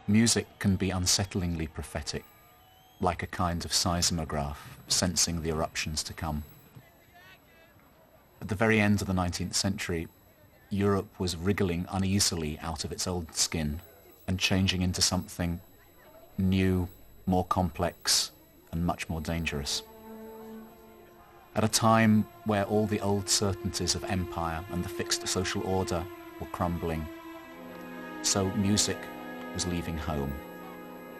Music can be unsettlingly prophetic, like a kind of seismograph sensing the eruptions to come. At the very end of the 19th century, Europe was wriggling uneasily out of its old skin and changing into something new, more complex, and much more dangerous. At a time where all the old certainties of empire and the fixed social order were crumbling, so music was leaving home.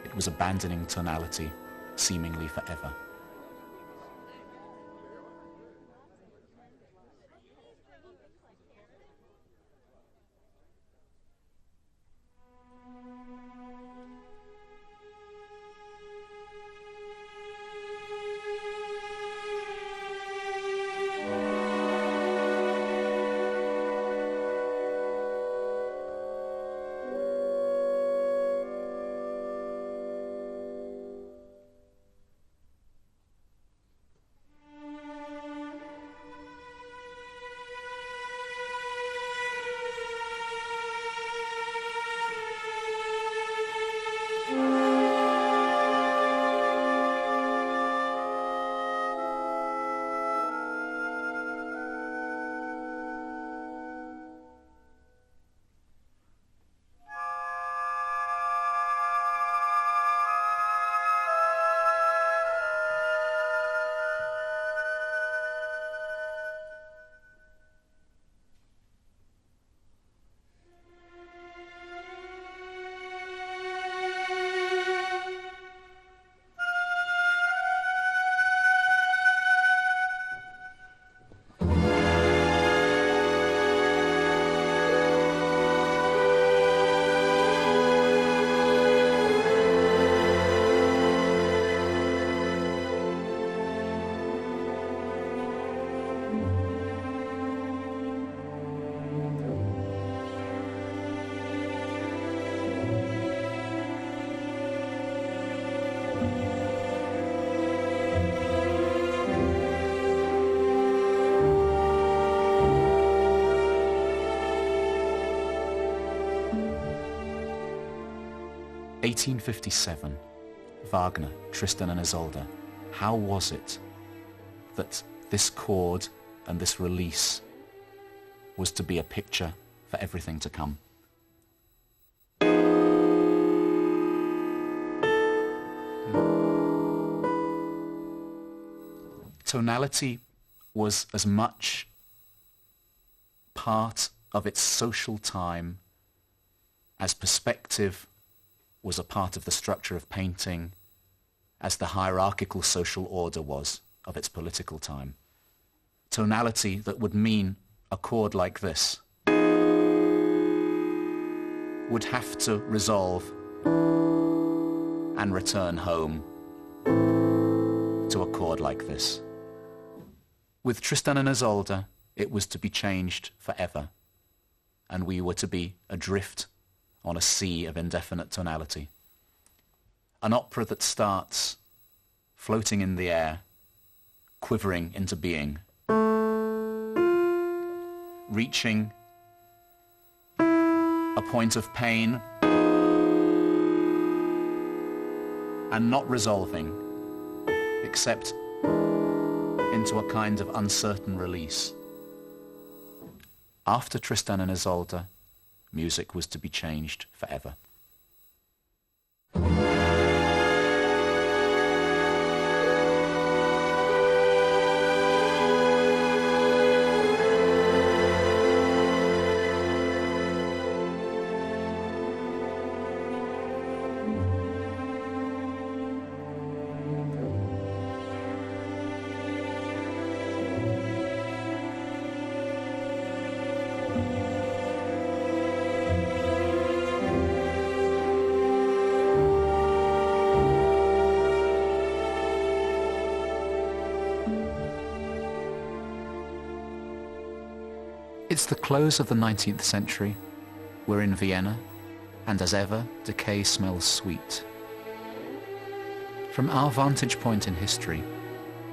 It was abandoning tonality, seemingly forever. (1857), Wagner, Tristan and Isolde. How was it that this chord and this release was to be a picture for everything to come? Tonality was as much part of its social time as perspective was a part of the structure of painting, as the hierarchical social order was of its political time. Tonality that would mean a chord like this would have to resolve and return home to a chord like this. With Tristan and Isolde, it was to be changed forever, and we were to be adrift on a sea of indefinite tonality. An opera that starts floating in the air, quivering into being, reaching a point of pain and not resolving, except into a kind of uncertain release. After Tristan and Isolde, music was to be changed forever. It's the close of the 19th century. We're in Vienna, and as ever, decay smells sweet. From our vantage point in history,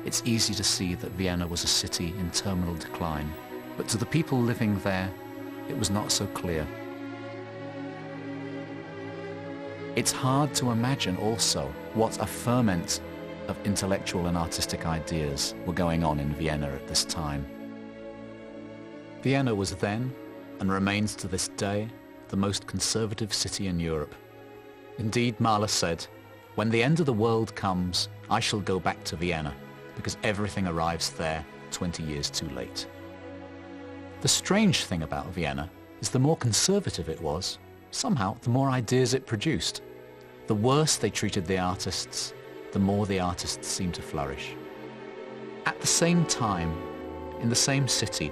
it's easy to see that Vienna was a city in terminal decline, but to the people living there, it was not so clear. It's hard to imagine also what a ferment of intellectual and artistic ideas were going on in Vienna at this time. Vienna was then, and remains to this day, the most conservative city in Europe. Indeed, Mahler said, "When the end of the world comes, I shall go back to Vienna, because everything arrives there 20 years too late." The strange thing about Vienna is the more conservative it was, somehow the more ideas it produced. The worse they treated the artists, the more the artists seemed to flourish. At the same time, in the same city,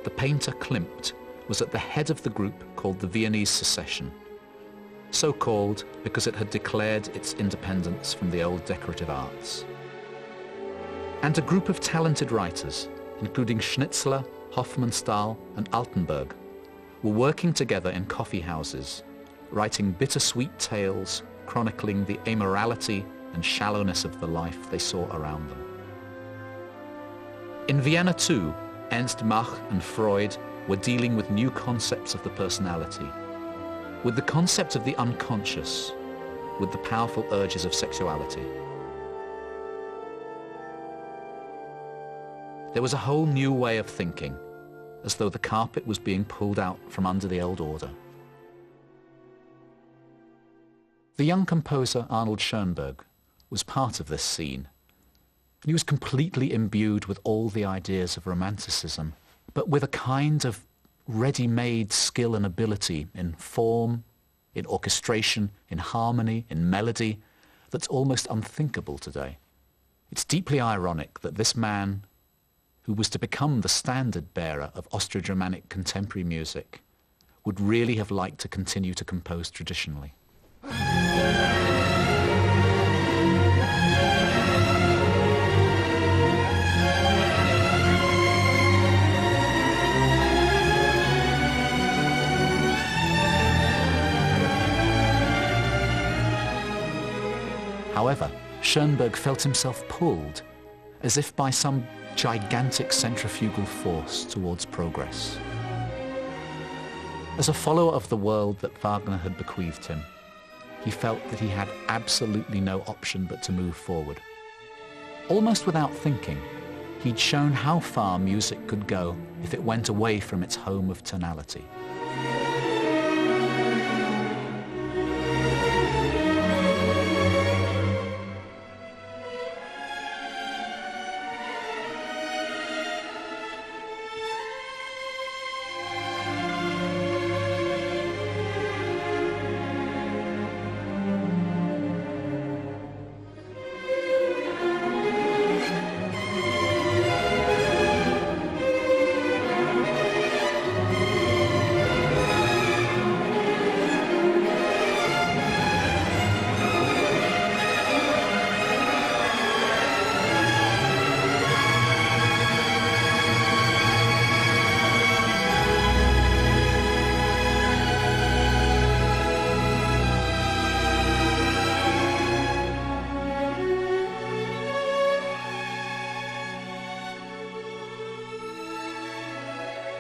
the painter Klimt was at the head of the group called the Viennese Secession, so called because it had declared its independence from the old decorative arts. And a group of talented writers, including Schnitzler, Hofmannsthal and Altenburg, were working together in coffee houses, writing bittersweet tales chronicling the amorality and shallowness of the life they saw around them. In Vienna too, Ernst Mach and Freud were dealing with new concepts of the personality, with the concept of the unconscious, with the powerful urges of sexuality. There was a whole new way of thinking, as though the carpet was being pulled out from under the old order. The young composer Arnold Schoenberg was part of this scene. He was completely imbued with all the ideas of Romanticism, but with a kind of ready-made skill and ability in form, in orchestration, in harmony, in melody, that's almost unthinkable today. It's deeply ironic that this man, who was to become the standard bearer of Austro-Germanic contemporary music, would really have liked to continue to compose traditionally. However, Schoenberg felt himself pulled, as if by some gigantic centrifugal force towards progress. As a follower of the world that Wagner had bequeathed him, he felt that he had absolutely no option but to move forward. Almost without thinking, he'd shown how far music could go if it went away from its home of tonality.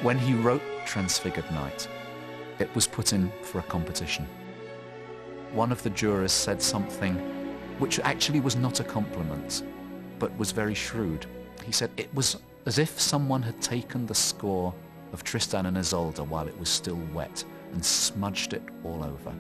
When he wrote Transfigured Night, it was put in for a competition. One of the jurors said something which actually was not a compliment, but was very shrewd. He said it was as if someone had taken the score of Tristan and Isolde while it was still wet and smudged it all over.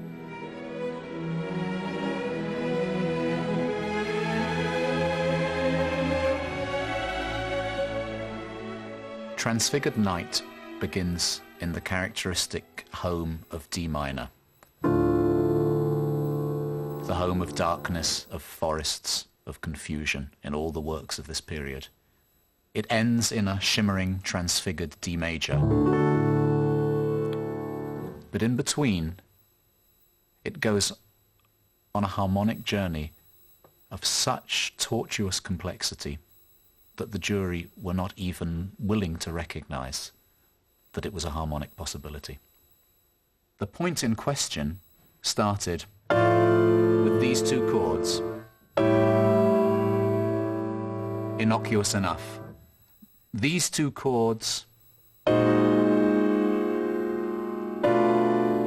Transfigured Night begins in the characteristic home of D minor, the home of darkness, of forests, of confusion in all the works of this period. It ends in a shimmering, transfigured D major. But in between, it goes on a harmonic journey of such tortuous complexity that the jury were not even willing to recognize that it was a harmonic possibility. The point in question started with these two chords, innocuous enough. These two chords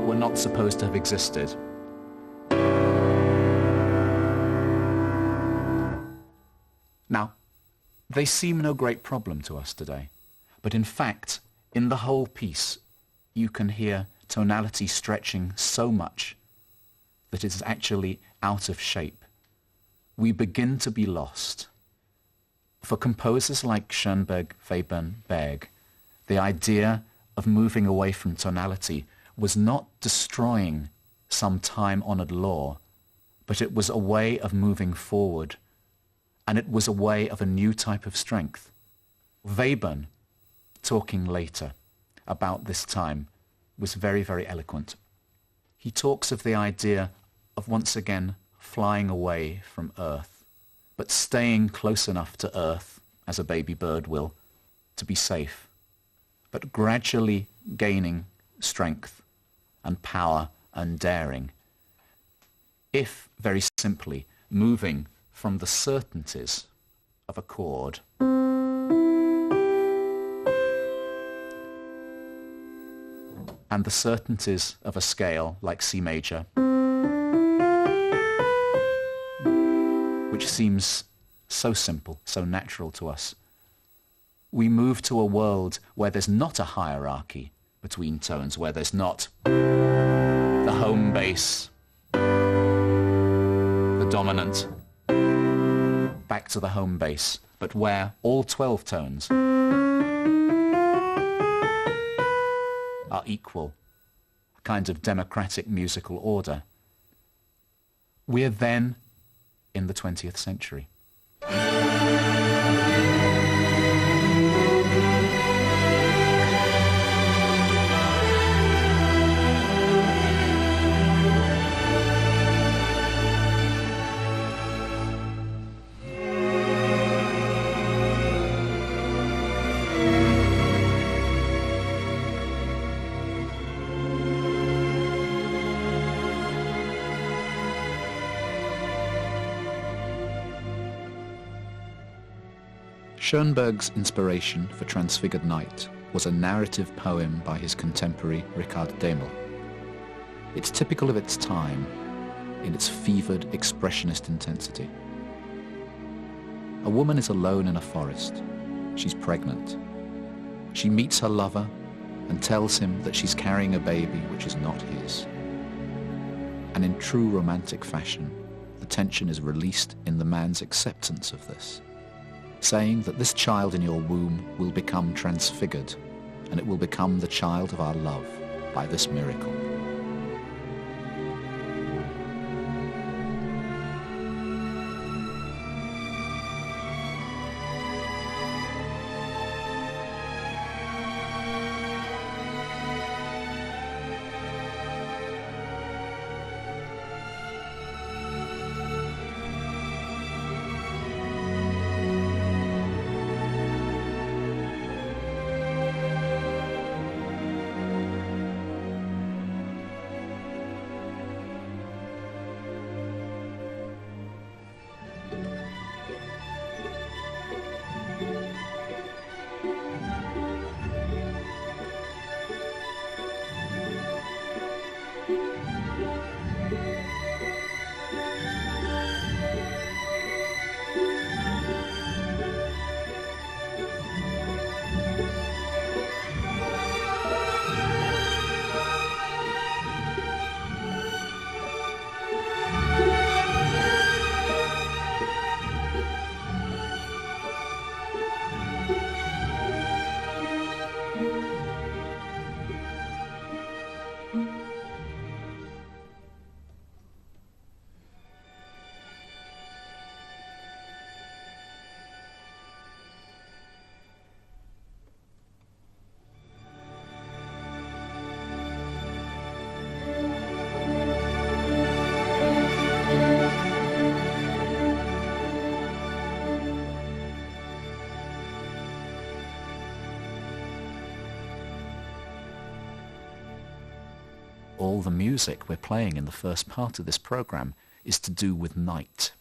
were not supposed to have existed. They seem no great problem to us today, but in fact, in the whole piece, you can hear tonality stretching so much that it is actually out of shape. We begin to be lost. For composers like Schoenberg, Webern, Berg, the idea of moving away from tonality was not destroying some time-honored law, but it was a way of moving forward, and it was a way of a new type of strength. Webern, talking later about this time, was very, very eloquent. He talks of the idea of once again flying away from Earth, but staying close enough to Earth, as a baby bird will, to be safe, but gradually gaining strength and power and daring. If, very simply, moving from the certainties of a chord and the certainties of a scale like C major, which seems so simple, so natural to us, we move to a world where there's not a hierarchy between tones, where there's not the home bass, the dominant, back to the home bass, but where all 12 tones are equal, a kind of democratic musical order. We're then in the 20th century. Schoenberg's inspiration for Transfigured Night was a narrative poem by his contemporary Richard Demel. It's typical of its time in its fevered expressionist intensity. A woman is alone in a forest. She's pregnant. She meets her lover and tells him that she's carrying a baby which is not his. And in true romantic fashion, the tension is released in the man's acceptance of this, saying that this child in your womb will become transfigured, and it will become the child of our love by this miracle. All the music we're playing in the first part of this program is to do with night.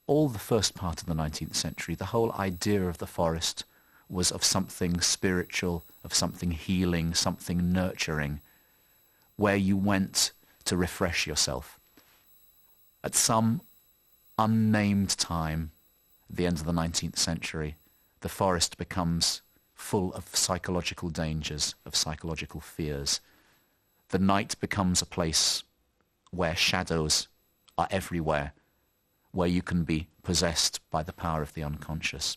All the first part of the 19th century, the whole idea of the forest was of something spiritual, of something healing, something nurturing, where you went to refresh yourself. At some unnamed time, at the end of the 19th century, the forest becomes full of psychological dangers, of psychological fears. The night becomes a place where shadows are everywhere, where you can be possessed by the power of the unconscious.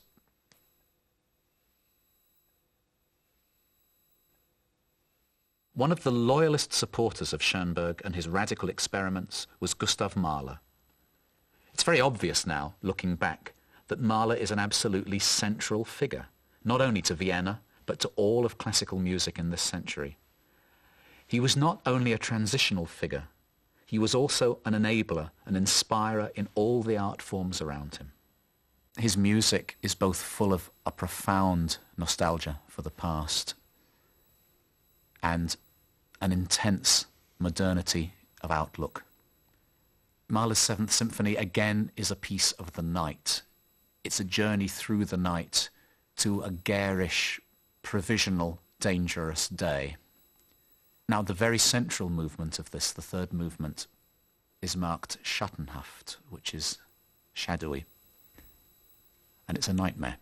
One of the loyalist supporters of Schoenberg and his radical experiments was Gustav Mahler. It's very obvious now, looking back, that Mahler is an absolutely central figure, not only to Vienna, but to all of classical music in this century. He was not only a transitional figure, he was also an enabler, an inspirer in all the art forms around him. His music is both full of a profound nostalgia for the past and an intense modernity of outlook. Mahler's Seventh Symphony again is a piece of the night. It's a journey through the night to a garish, provisional, dangerous day. Now the very central movement of this, the third movement, is marked Schattenhaft, which is shadowy. And it's a nightmare.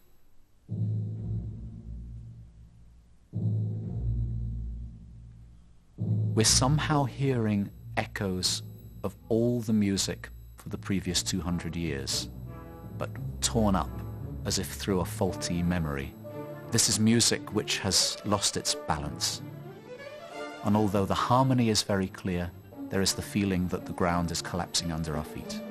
We're somehow hearing echoes of all the music for the previous 200 years, but torn up as if through a faulty memory. This is music which has lost its balance. And although the harmony is very clear, there is the feeling that the ground is collapsing under our feet.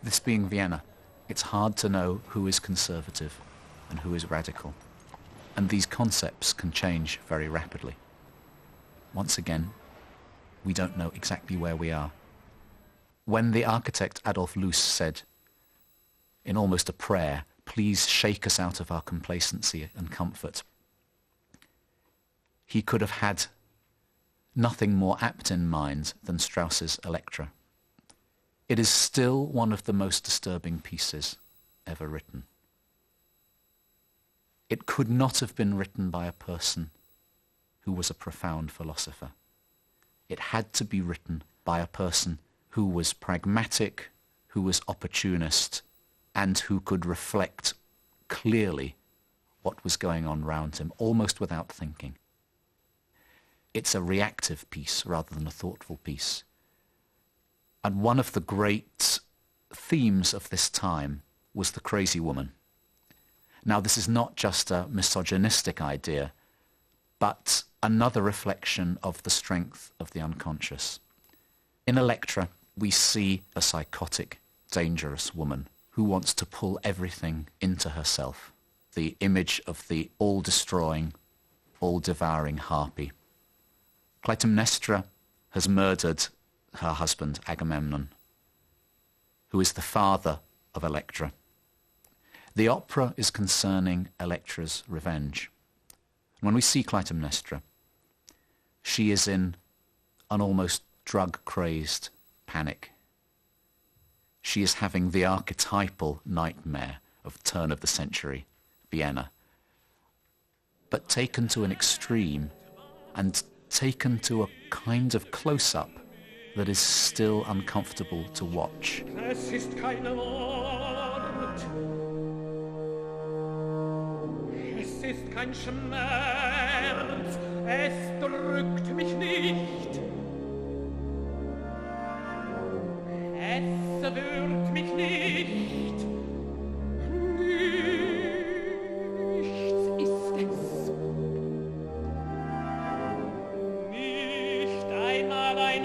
This being Vienna, it's hard to know who is conservative and who is radical, and these concepts can change very rapidly. Once again, we don't know exactly where we are. When the architect Adolf Loos said, in almost a prayer, "Please shake us out of our complacency and comfort," he could have had nothing more apt in mind than Strauss's Elektra. It is still one of the most disturbing pieces ever written. It could not have been written by a person who was a profound philosopher. It had to be written by a person who was pragmatic, who was opportunist, and who could reflect clearly what was going on around him, almost without thinking. It's a reactive piece rather than a thoughtful piece. And one of the great themes of this time was the crazy woman. Now, this is not just a misogynistic idea, but another reflection of the strength of the unconscious. In Elektra, we see a psychotic, dangerous woman who wants to pull everything into herself, the image of the all-destroying, all-devouring harpy. Clytemnestra has murdered her husband Agamemnon, who is the father of Elektra. The opera is concerning Elektra's revenge. When we see Clytemnestra, she is in an almost drug-crazed panic. She is having the archetypal nightmare of turn-of-the-century Vienna, but taken to an extreme and taken to a kind of close-up that is still uncomfortable to watch. Es ist kein Wort. Es ist kein Schmerz. Es drückt mich nicht. Es berührt mich nicht. Nichts ist es. Nicht einmal ein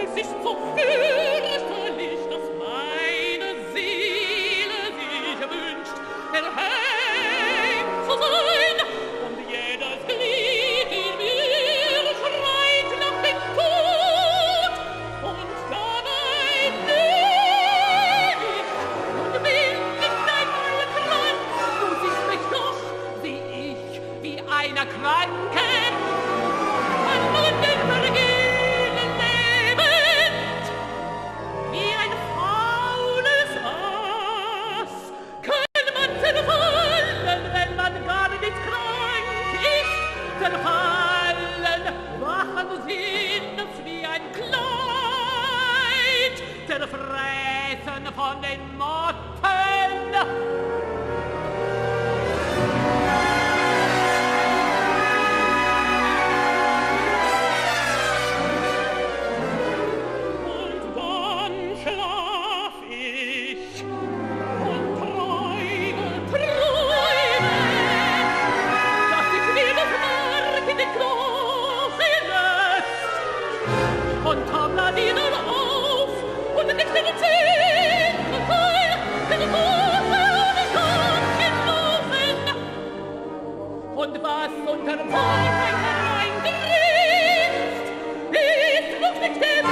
es ist so fürchterlich, dass meine Seele sich wünscht, erhängt zu sein, und jedes Glied in mir schreit nach dem Tod, und dabei nicht, und bin nicht einmal krank, du siehst mich doch, sieh ich wie einer Kranken, an Wunden vergehen. Zerfallen, wachen sind wie ein Kleid, zerfressen von den Motten. Und dann schlaf ich und träume, dass ich wieder in die große Lust und komm da wieder auf und nicht in den zehnten Teil den Hofe und den Gott gelaufen. Und was unter dem Vorhang hereingrinst, ist noch nicht im Morgen.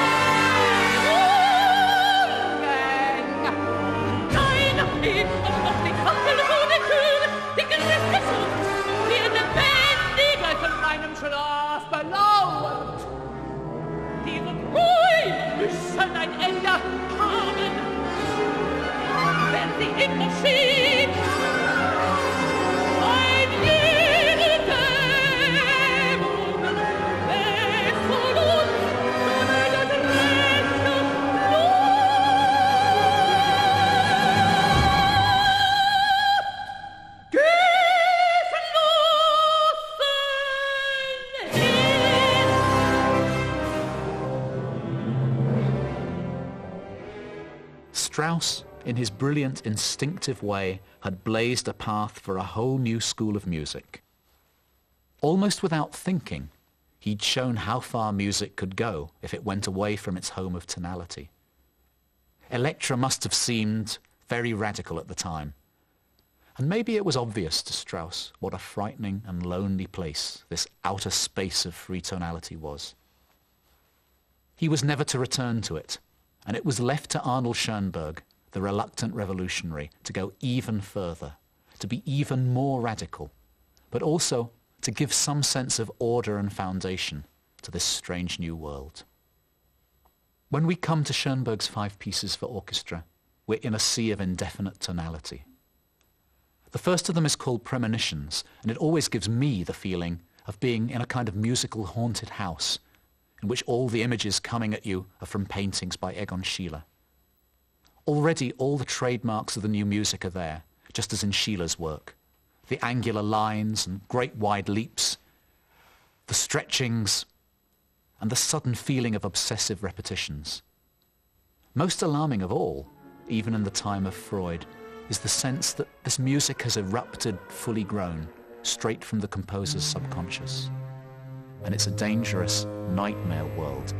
Nein, ist noch die Kachel vor der Tür, die gerechte Sucht, die in den von meinem Schlaf belauert. Diese Träume müssen ein Ende haben, wenn sie immer schiebt. Ein jede Dämon weg von uns, sondern das rechte Strauss, in his brilliant, instinctive way, had blazed a path for a whole new school of music. Almost without thinking, he'd shown how far music could go if it went away from its home of tonality. Elektra must have seemed very radical at the time, and maybe it was obvious to Strauss what a frightening and lonely place this outer space of free tonality was. He was never to return to it, and it was left to Arnold Schoenberg, the reluctant revolutionary, to go even further, to be even more radical, but also to give some sense of order and foundation to this strange new world. When we come to Schoenberg's 5 pieces for orchestra, we're in a sea of indefinite tonality. The first of them is called Premonitions, and it always gives me the feeling of being in a kind of musical haunted house in which all the images coming at you are from paintings by Egon Schiele. Already all the trademarks of the new music are there, just as in Schiele's work. The angular lines and great wide leaps, the stretchings, and the sudden feeling of obsessive repetitions. Most alarming of all, even in the time of Freud, is the sense that this music has erupted fully grown, straight from the composer's subconscious. And it's a dangerous nightmare world.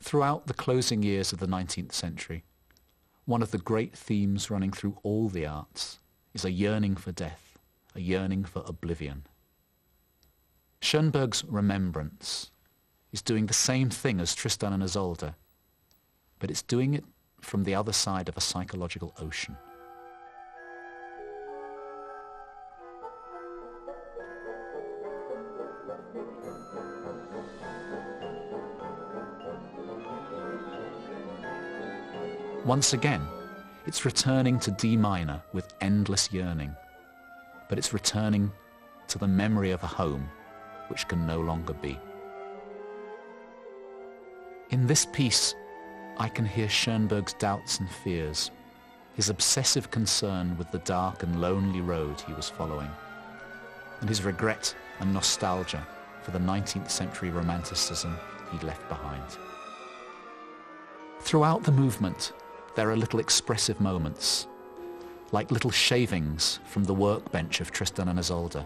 Throughout the closing years of the 19th century, one of the great themes running through all the arts is a yearning for death, a yearning for oblivion. Schoenberg's Remembrance is doing the same thing as Tristan and Isolde, but it's doing it from the other side of a psychological ocean. Once again, it's returning to D minor with endless yearning, but it's returning to the memory of a home which can no longer be. In this piece, I can hear Schoenberg's doubts and fears, his obsessive concern with the dark and lonely road he was following, and his regret and nostalgia for the 19th century romanticism he'd left behind. Throughout the movement, there are little expressive moments, like little shavings from the workbench of Tristan and Isolde,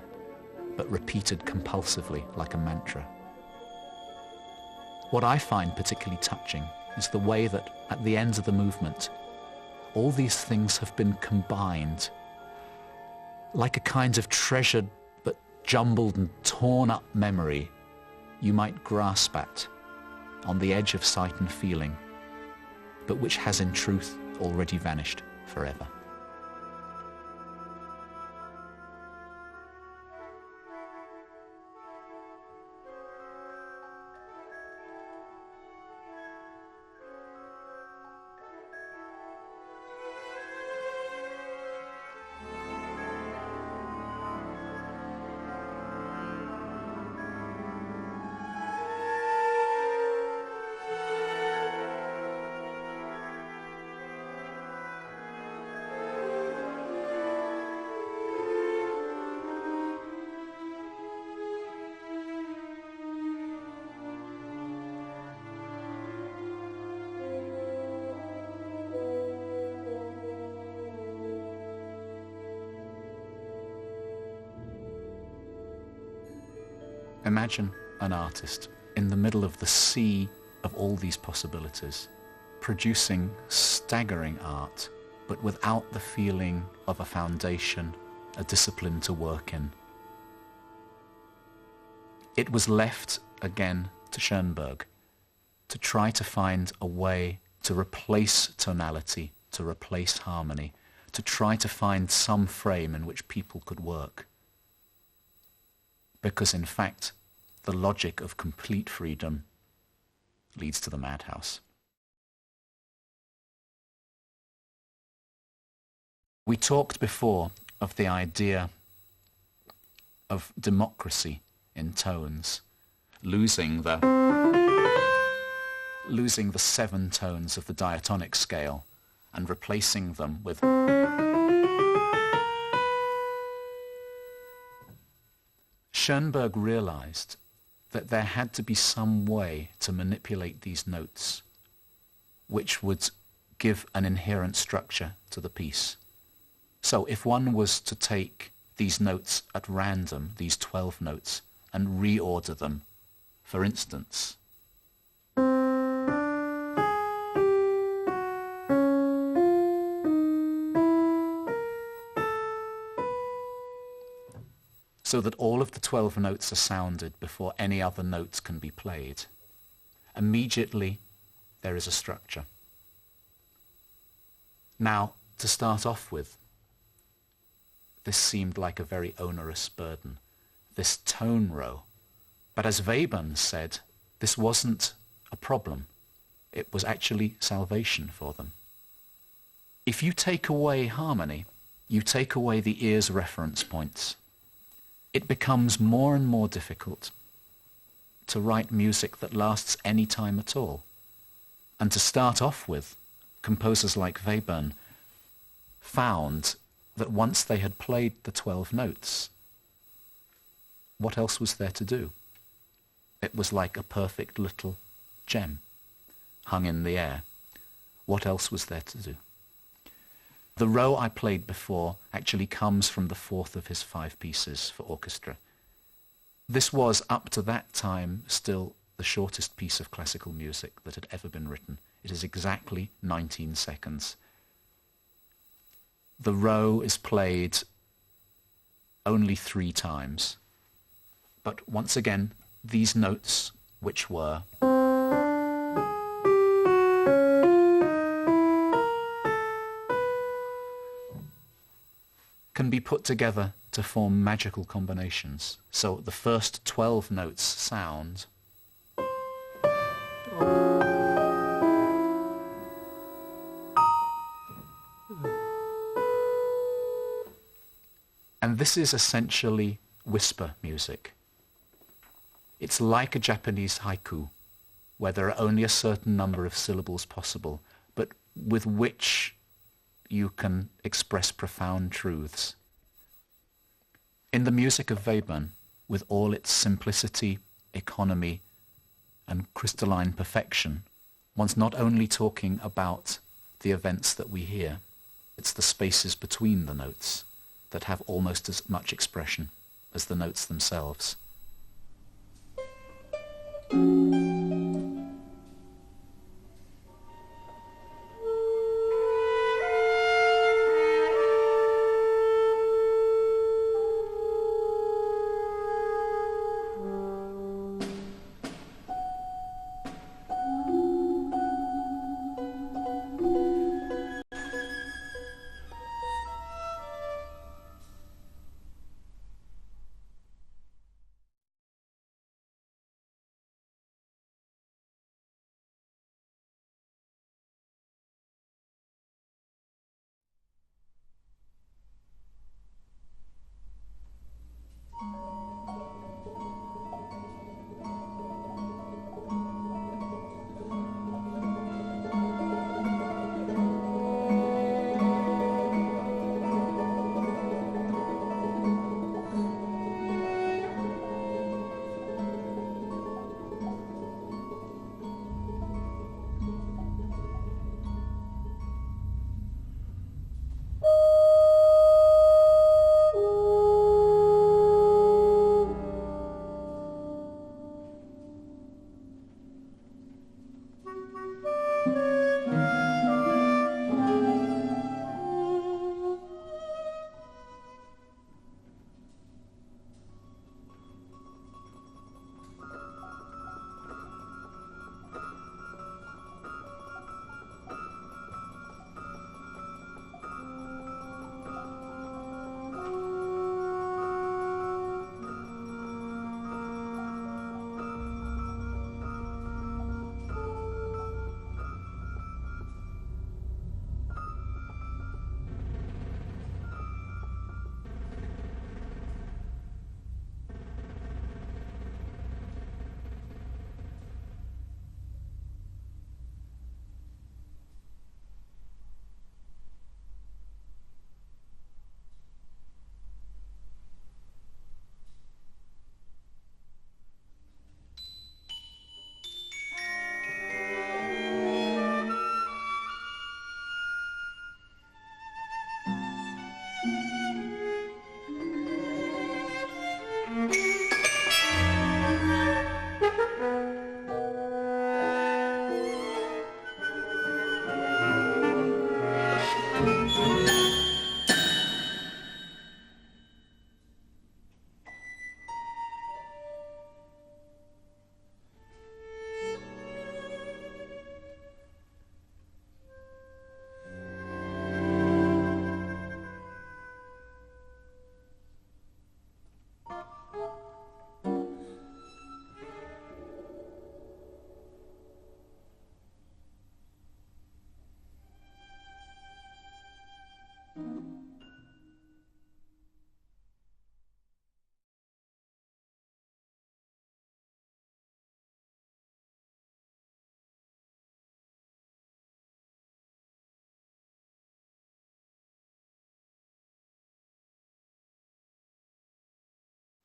but repeated compulsively like a mantra. What I find particularly touching is the way that, at the end of the movement, all these things have been combined, like a kind of treasured but jumbled and torn up memory you might grasp at on the edge of sight and feeling, but which has in truth already vanished forever. Imagine an artist in the middle of the sea of all these possibilities, producing staggering art, but without the feeling of a foundation, a discipline to work in. It was left again to Schoenberg to try to find a way to replace tonality, to replace harmony, to try to find some frame in which people could work. Because in fact, the logic of complete freedom leads to the madhouse. We talked before of the idea of democracy in tones, losing the 7 tones of the diatonic scale and replacing them with Schoenberg realized that there had to be some way to manipulate these notes which would give an inherent structure to the piece. So if one was to take these notes at random, these 12 notes, and reorder them, for instance, so that all of the 12 notes are sounded before any other notes can be played, immediately there is a structure. Now, to start off with, this seemed like a very onerous burden, this tone row. But as Webern said, this wasn't a problem. It was actually salvation for them. If you take away harmony, you take away the ear's reference points. It becomes more and more difficult to write music that lasts any time at all. And to start off with, composers like Webern found that once they had played the 12 notes, what else was there to do? It was like a perfect little gem hung in the air. What else was there to do? The row I played before actually comes from the 4th of his 5 pieces for orchestra. This was, up to that time, still the shortest piece of classical music that had ever been written. It is exactly 19 seconds. The row is played only 3 times. But once again, these notes, which were can be put together to form magical combinations. So the first 12 notes sound and this is essentially whisper music. It's like a Japanese haiku, where there are only a certain number of syllables possible, but with which you can express profound truths. In the music of Webern, with all its simplicity, economy, and crystalline perfection, one's not only talking about the events that we hear, it's the spaces between the notes that have almost as much expression as the notes themselves.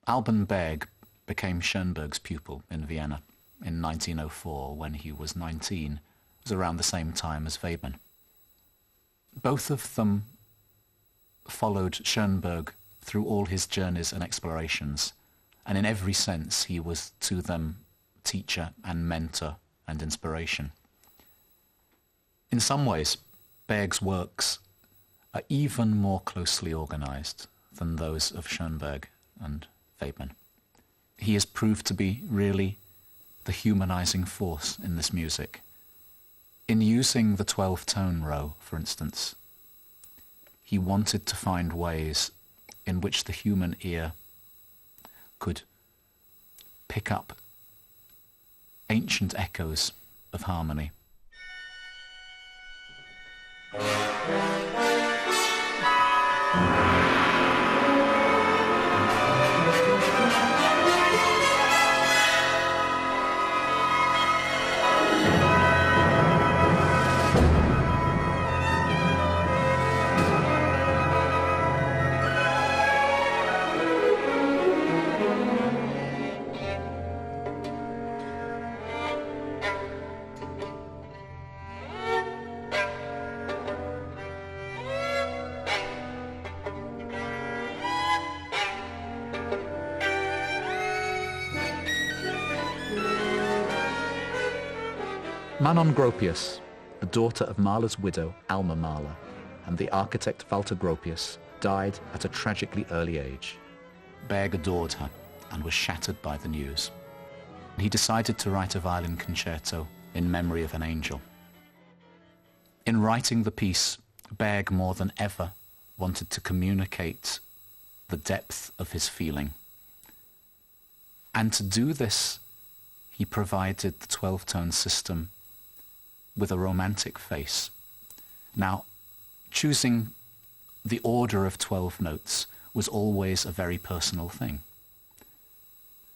Alban Berg became Schoenberg's pupil in Vienna in 1904 when he was 19. It was around the same time as Webern. Both of them followed Schoenberg through all his journeys and explorations, and in every sense he was to them teacher and mentor and inspiration. In some ways, Berg's works are even more closely organized than those of Schoenberg and Webern. He has proved to be really the humanizing force in this music. In using the 12-tone row, for instance, he wanted to find ways in which the human ear could pick up ancient echoes of harmony. Manon Gropius, the daughter of Mahler's widow Alma Mahler and the architect Walter Gropius, died at a tragically early age. Berg adored her and was shattered by the news. He decided to write a violin concerto in memory of an angel. In writing the piece, Berg more than ever wanted to communicate the depth of his feeling. And to do this, he provided the 12-tone system with a romantic face. Now, choosing the order of 12 notes was always a very personal thing.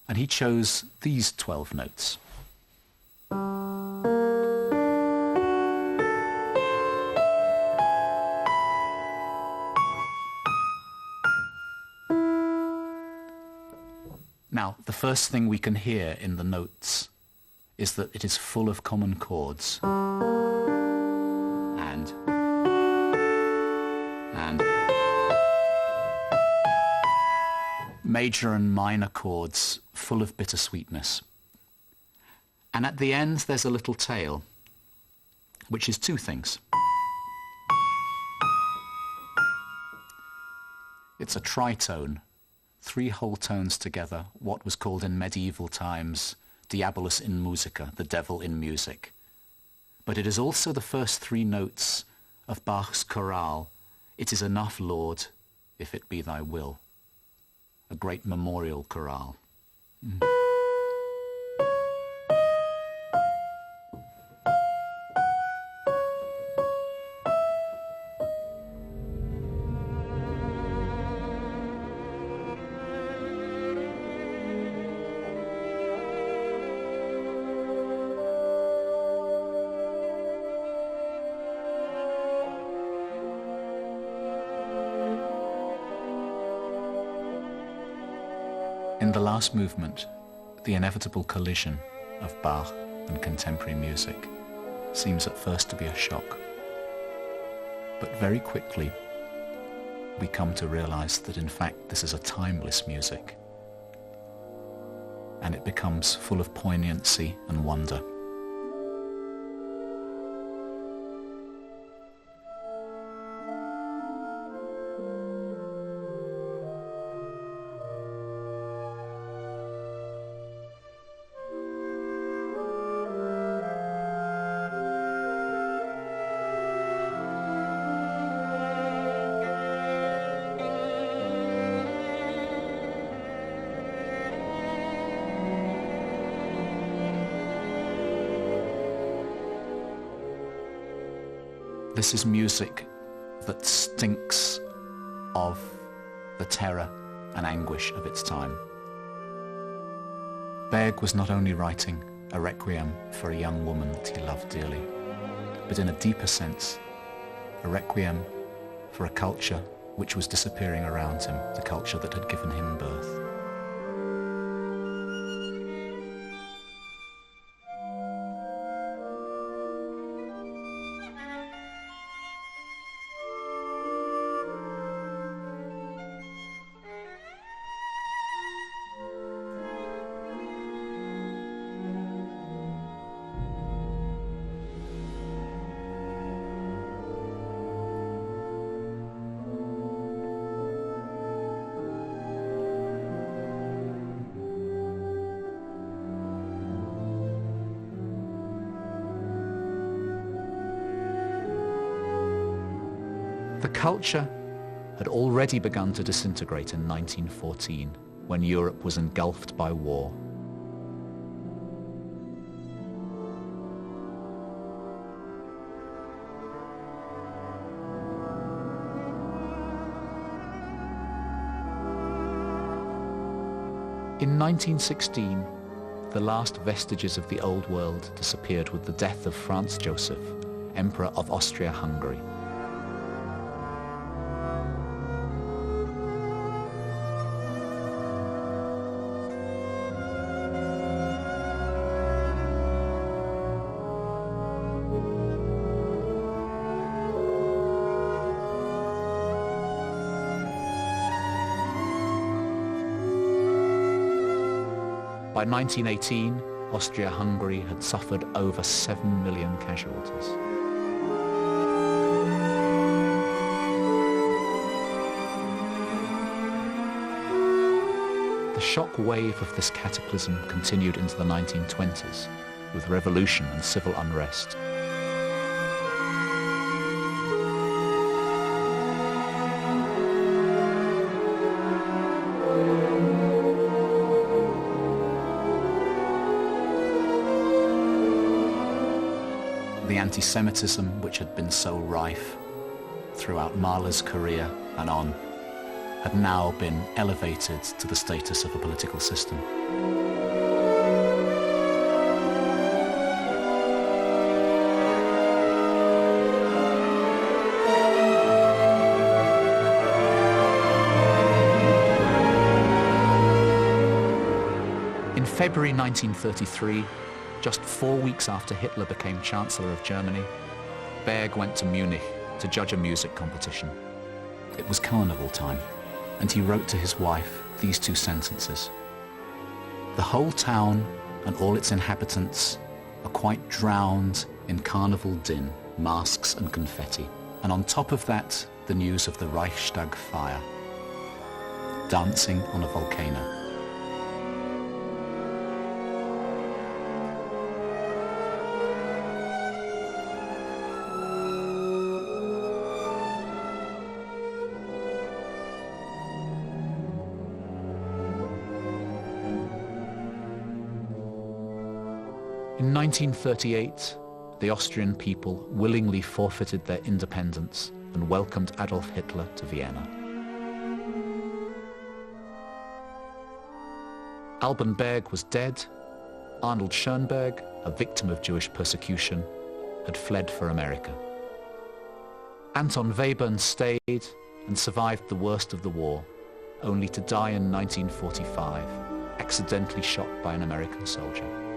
And he chose these 12 notes. Now, the first thing we can hear in the notes is that it is full of common chords. And major and minor chords full of bittersweetness. And at the end there's a little tail, which is two things. It's a tritone, three whole tones together, what was called in medieval times diabolus in musica, the devil in music. But it is also the first three notes of Bach's chorale, It is enough, Lord, if it be thy will, a great memorial chorale. In the last movement, the inevitable collision of Bach and contemporary music seems at first to be a shock. But very quickly, we come to realize that in fact this is a timeless music, and it becomes full of poignancy and wonder. This is music that stinks of the terror and anguish of its time. Berg was not only writing a requiem for a young woman that he loved dearly, but in a deeper sense, a requiem for a culture which was disappearing around him, the culture that had given him birth. The culture had already begun to disintegrate in 1914, when Europe was engulfed by war. In 1916, the last vestiges of the old world disappeared with the death of Franz Joseph, Emperor of Austria-Hungary. By 1918, Austria-Hungary had suffered over 7 million casualties. The shock wave of this cataclysm continued into the 1920s, with revolution and civil unrest. The anti-Semitism, which had been so rife throughout Mahler's career and on, had now been elevated to the status of a political system. In February 1933, just 4 weeks after Hitler became Chancellor of Germany, Berg went to Munich to judge a music competition. It was carnival time, and he wrote to his wife these two sentences. "The whole town and all its inhabitants are quite drowned in carnival din, masks and confetti. And on top of that, the news of the Reichstag fire. Dancing on a volcano. In 1938, the Austrian people willingly forfeited their independence and welcomed Adolf Hitler to Vienna. Alban Berg was dead. Arnold Schoenberg, a victim of Jewish persecution, had fled for America. Anton Webern stayed and survived the worst of the war, only to die in 1945, accidentally shot by an American soldier.